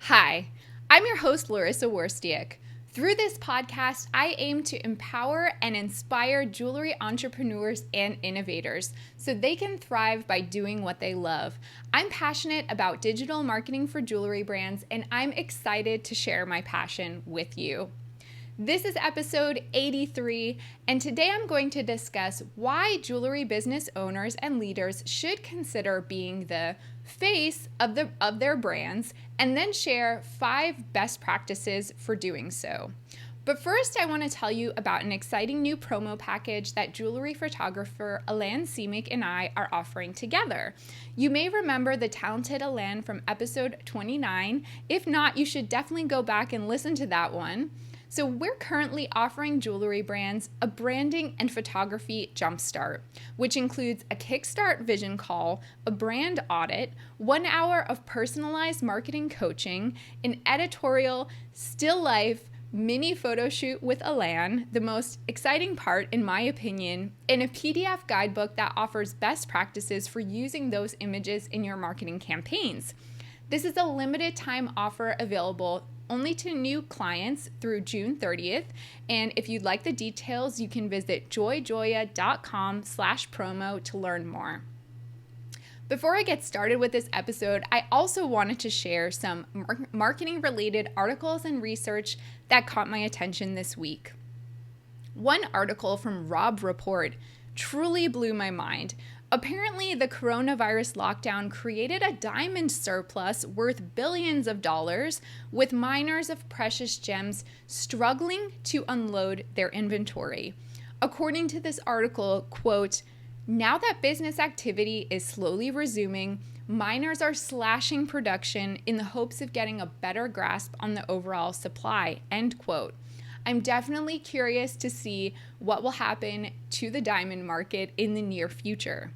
Hi, I'm your host, Larissa Worstiak. Through this podcast, I aim to empower and inspire jewelry entrepreneurs and innovators so they can thrive by doing what they love. I'm passionate about digital marketing for jewelry brands, and I'm excited to share my passion with you. This is episode 83, and today I'm going to discuss why jewelry business owners and leaders should consider being the face of their brands, and then share 5 best practices for doing so. But first, I want to tell you about an exciting new promo package that jewelry photographer Alan Semick and I are offering together. You may remember the talented Alan from episode 29. If not, you should definitely go back and listen to that one. So we're currently offering jewelry brands a branding and photography jumpstart, which includes a kickstart vision call, a brand audit, 1 hour of personalized marketing coaching, an editorial still life mini photo shoot with Alan, the most exciting part in my opinion, and a PDF guidebook that offers best practices for using those images in your marketing campaigns. This is a limited time offer available only to new clients through June 30th. And if you'd like the details, you can visit joyjoya.com/promo to learn more. Before I get started with this episode, I also wanted to share some marketing related articles and research that caught my attention this week. One article from Robb Report truly blew my mind. Apparently, the coronavirus lockdown created a diamond surplus worth billions of dollars, with miners of precious gems struggling to unload their inventory. According to this article, quote, "Now that business activity is slowly resuming, miners are slashing production in the hopes of getting a better grasp on the overall supply," end quote. I'm definitely curious to see what will happen to the diamond market in the near future.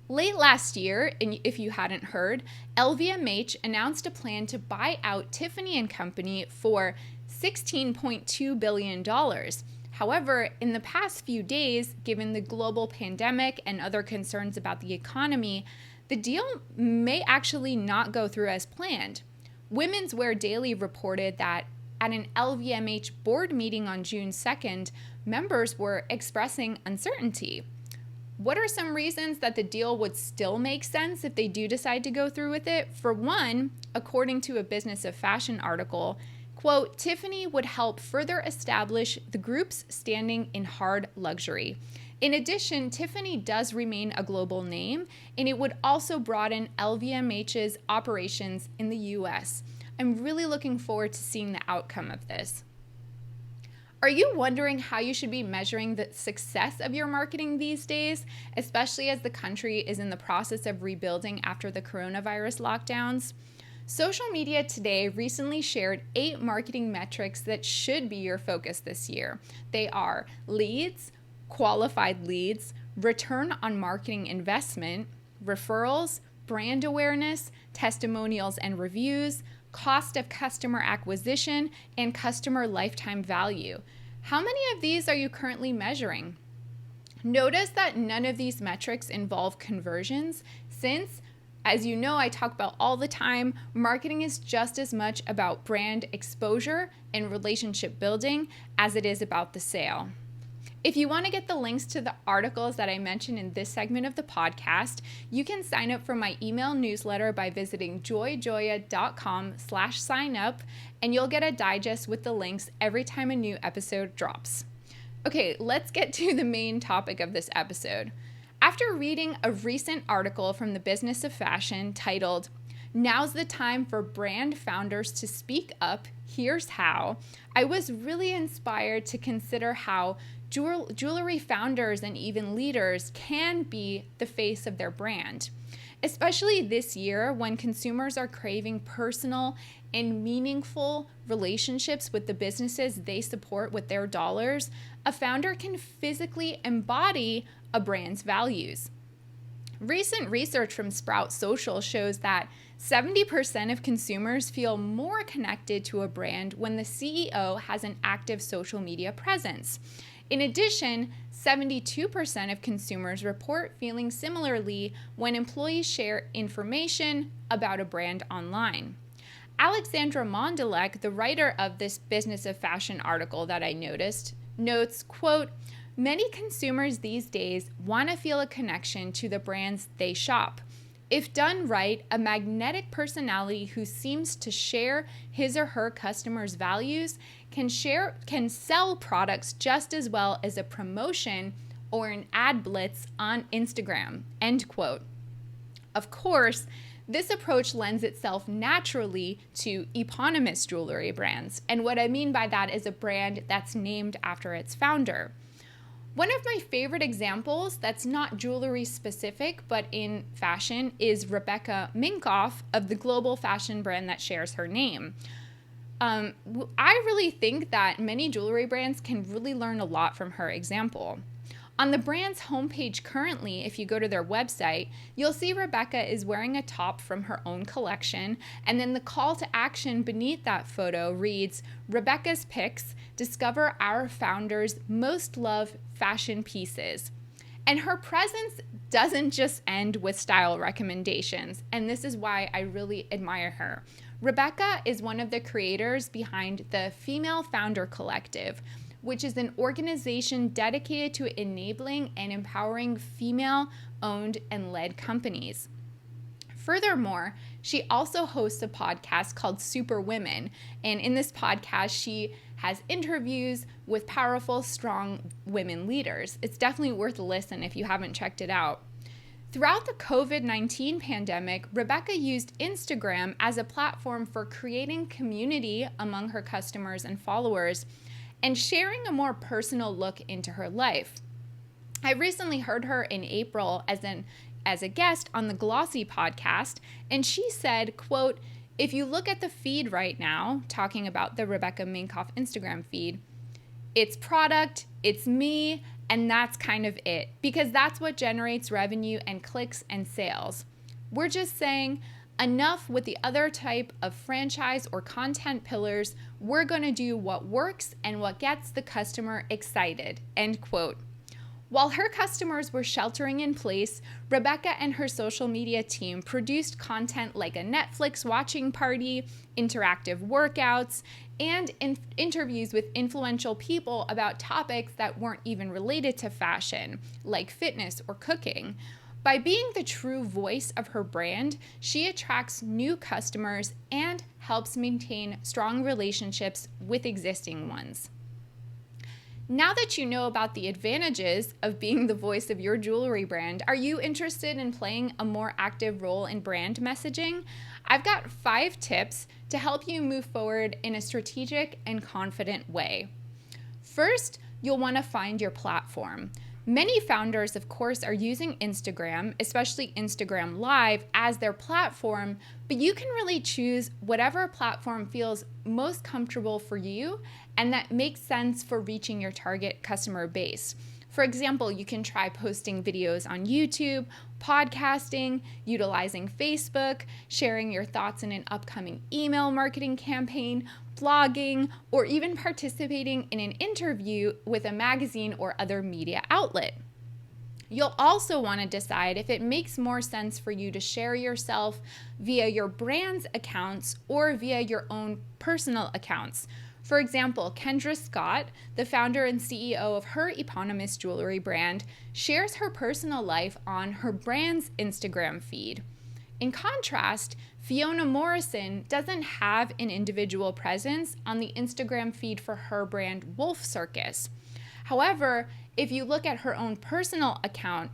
Late last year, and if you hadn't heard, LVMH announced a plan to buy out Tiffany and Company for $16.2 billion. However, in the past few days, given the global pandemic and other concerns about the economy, the deal may actually not go through as planned. Women's Wear Daily reported that at an LVMH board meeting on June 2nd, members were expressing uncertainty. What are some reasons that the deal would still make sense if they do decide to go through with it? For one, according to a Business of Fashion article, quote, "Tiffany would help further establish the group's standing in hard luxury. In addition, Tiffany does remain a global name, and it would also broaden LVMH's operations in the US. I'm really looking forward to seeing the outcome of this." Are you wondering how you should be measuring the success of your marketing these days, especially as the country is in the process of rebuilding after the coronavirus lockdowns? Social Media Today recently shared 8 marketing metrics that should be your focus this year. They are leads, qualified leads, return on marketing investment, referrals, brand awareness, testimonials and reviews, cost of customer acquisition, and customer lifetime value. How many of these are you currently measuring? Notice that none of these metrics involve conversions, since, as you know, I talk about all the time, marketing is just as much about brand exposure and relationship building as it is about the sale. If you want to get the links to the articles that I mentioned in this segment of the podcast, you can sign up for my email newsletter by visiting joyjoya.com/sign up, and you'll get a digest with the links every time a new episode drops. Okay, let's get to the main topic of this episode. After reading a recent article from the Business of Fashion titled, "Now's the time for brand founders to speak up, here's how," I was really inspired to consider how jewelry founders and even leaders can be the face of their brand. Especially this year when consumers are craving personal and meaningful relationships with the businesses they support with their dollars, a founder can physically embody a brand's values. Recent research from Sprout Social shows that 70% of consumers feel more connected to a brand when the CEO has an active social media presence. In addition, 72% of consumers report feeling similarly when employees share information about a brand online. Alexandra Mondelek, the writer of this Business of Fashion article that I noticed, notes, quote, "Many consumers these days want to feel a connection to the brands they shop. If done right, a magnetic personality who seems to share his or her customers' values can sell products just as well as a promotion or an ad blitz on Instagram," end quote. Of course, this approach lends itself naturally to eponymous jewelry brands. And what I mean by that is a brand that's named after its founder. One of my favorite examples that's not jewelry specific, but in fashion, is Rebecca Minkoff of the global fashion brand that shares her name. I really think that many jewelry brands can really learn a lot from her example. On the brand's homepage currently, if you go to their website, you'll see Rebecca is wearing a top from her own collection, and then the call to action beneath that photo reads, "Rebecca's Picks, discover our founder's most loved fashion pieces." And her presence doesn't just end with style recommendations, and this is why I really admire her. Rebecca is one of the creators behind the Female Founder Collective, which is an organization dedicated to enabling and empowering female-owned and led companies. Furthermore, she also hosts a podcast called Super Women, and in this podcast, she has interviews with powerful, strong women leaders. It's definitely worth a listen if you haven't checked it out. Throughout the COVID-19 pandemic, Rebecca used Instagram as a platform for creating community among her customers and followers and sharing a more personal look into her life. I recently heard her in April as a guest on the Glossy podcast, and she said, quote, "If you look at the feed right now," talking about the Rebecca Minkoff Instagram feed, "it's product, it's me, and that's kind of it, because that's what generates revenue and clicks and sales. We're just saying, enough with the other type of franchise or content pillars. We're going to do what works and what gets the customer excited," end quote. While her customers were sheltering in place, Rebecca and her social media team produced content like a Netflix watching party, interactive workouts, and interviews with influential people about topics that weren't even related to fashion, like fitness or cooking. By being the true voice of her brand, she attracts new customers and helps maintain strong relationships with existing ones. Now that you know about the advantages of being the voice of your jewelry brand, are you interested in playing a more active role in brand messaging? I've got 5 tips to help you move forward in a strategic and confident way. First, you'll want to find your platform. Many founders, of course, are using Instagram, especially Instagram Live, as their platform, but you can really choose whatever platform feels most comfortable for you and that makes sense for reaching your target customer base. For example, you can try posting videos on YouTube, podcasting, utilizing Facebook, sharing your thoughts in an upcoming email marketing campaign, blogging, or even participating in an interview with a magazine or other media outlet. You'll also want to decide if it makes more sense for you to share yourself via your brand's accounts or via your own personal accounts. For example, Kendra Scott, the founder and CEO of her eponymous jewelry brand, shares her personal life on her brand's Instagram feed. In contrast, Fiona Morrison doesn't have an individual presence on the Instagram feed for her brand Wolf Circus. However, if you look at her own personal account,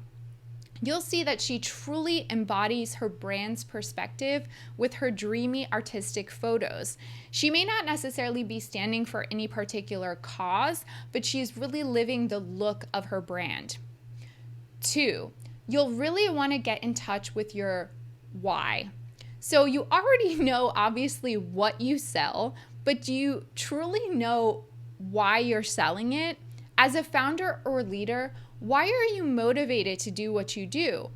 you'll see that she truly embodies her brand's perspective with her dreamy artistic photos. She may not necessarily be standing for any particular cause, but she's really living the look of her brand. 2, you'll really want to get in touch with your why. So you already know obviously what you sell, but do you truly know why you're selling it? As a founder or leader, why are you motivated to do what you do?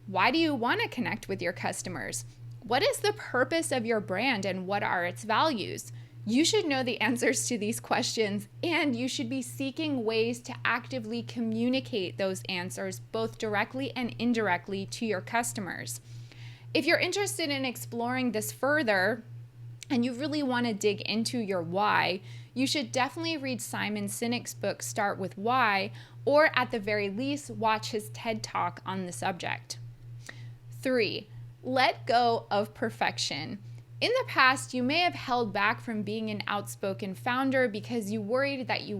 Why do you want to connect with your customers? What is the purpose of your brand and what are its values? You should know the answers to these questions, and you should be seeking ways to actively communicate those answers both directly and indirectly to your customers. If you're interested in exploring this further, and you really want to dig into your why, you should definitely read Simon Sinek's book, Start With Why, or at the very least, watch his TED Talk on the subject. 3. Let go of perfection. In the past, you may have held back from being an outspoken founder because you were worried that you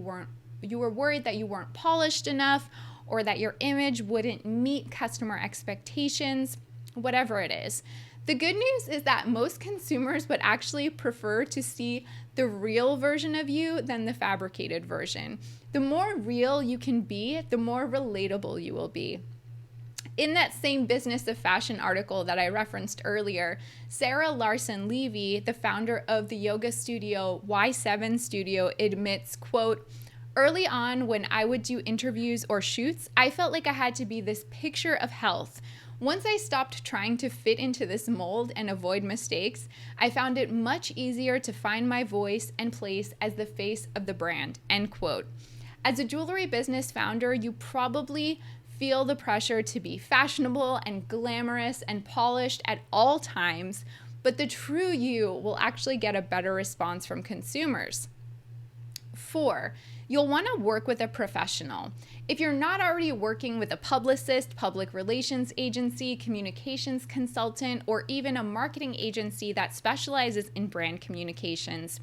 weren't polished enough, or that your image wouldn't meet customer expectations, whatever it is. The good news is that most consumers would actually prefer to see the real version of you than the fabricated version. The more real you can be, the more relatable you will be. In that same Business of Fashion article that I referenced earlier, Sarah Larson Levy, the founder of the yoga studio Y7 Studio, admits, quote, "Early on, when I would do interviews or shoots, I felt like I had to be this picture of health. Once I stopped trying to fit into this mold and avoid mistakes, I found it much easier to find my voice and place as the face of the brand," end quote. As a jewelry business founder, you probably feel the pressure to be fashionable and glamorous and polished at all times, but the true you will actually get a better response from consumers. 4. You'll want to work with a professional. If you're not already working with a publicist, public relations agency, communications consultant, or even a marketing agency that specializes in brand communications,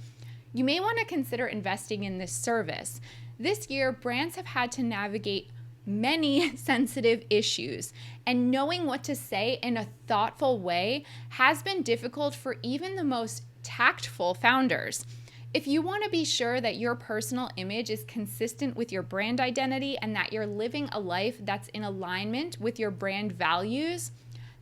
you may want to consider investing in this service. This year, brands have had to navigate many sensitive issues, and knowing what to say in a thoughtful way has been difficult for even the most tactful founders. If you want to be sure that your personal image is consistent with your brand identity and that you're living a life that's in alignment with your brand values,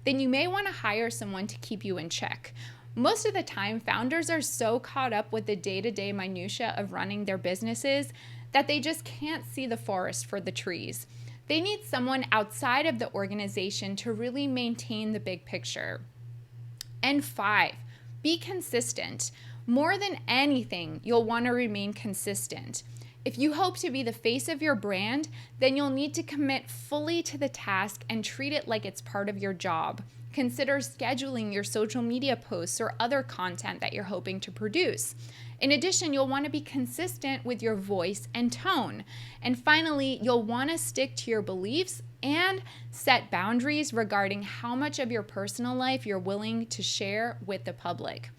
then you may want to hire someone to keep you in check. Most of the time, founders are so caught up with the day-to-day minutia of running their businesses that they just can't see the forest for the trees. They need someone outside of the organization to really maintain the big picture. And 5, be consistent. More than anything, you'll want to remain consistent. If you hope to be the face of your brand, then you'll need to commit fully to the task and treat it like it's part of your job. Consider scheduling your social media posts or other content that you're hoping to produce. In addition, you'll want to be consistent with your voice and tone. And finally, you'll want to stick to your beliefs and set boundaries regarding how much of your personal life you're willing to share with the public.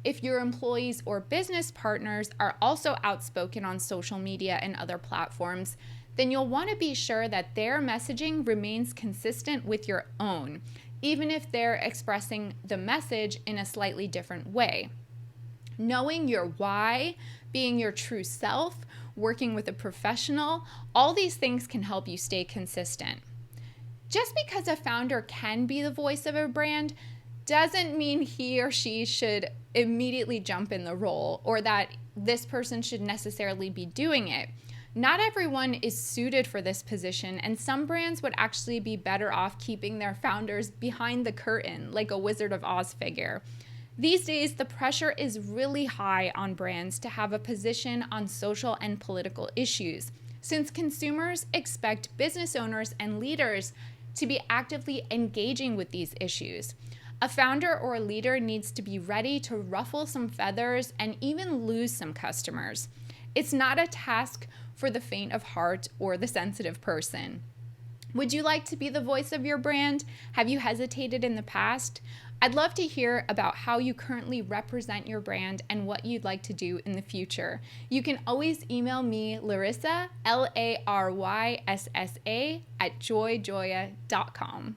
If your employees or business partners are also outspoken on social media and other platforms, then you'll want to be sure that their messaging remains consistent with your own, even if they're expressing the message in a slightly different way. Knowing your why, being your true self, working with a professional, all these things can help you stay consistent. Just because a founder can be the voice of a brand doesn't mean he or she should immediately jump in the role or that this person should necessarily be doing it. Not everyone is suited for this position, and some brands would actually be better off keeping their founders behind the curtain, like a Wizard of Oz figure. These days, the pressure is really high on brands to have a position on social and political issues, since consumers expect business owners and leaders to be actively engaging with these issues. A founder or a leader needs to be ready to ruffle some feathers and even lose some customers. It's not a task for the faint of heart or the sensitive person. Would you like to be the voice of your brand? Have you hesitated in the past? I'd love to hear about how you currently represent your brand and what you'd like to do in the future. You can always email me, Larissa, LARYSSA, @joyjoya.com.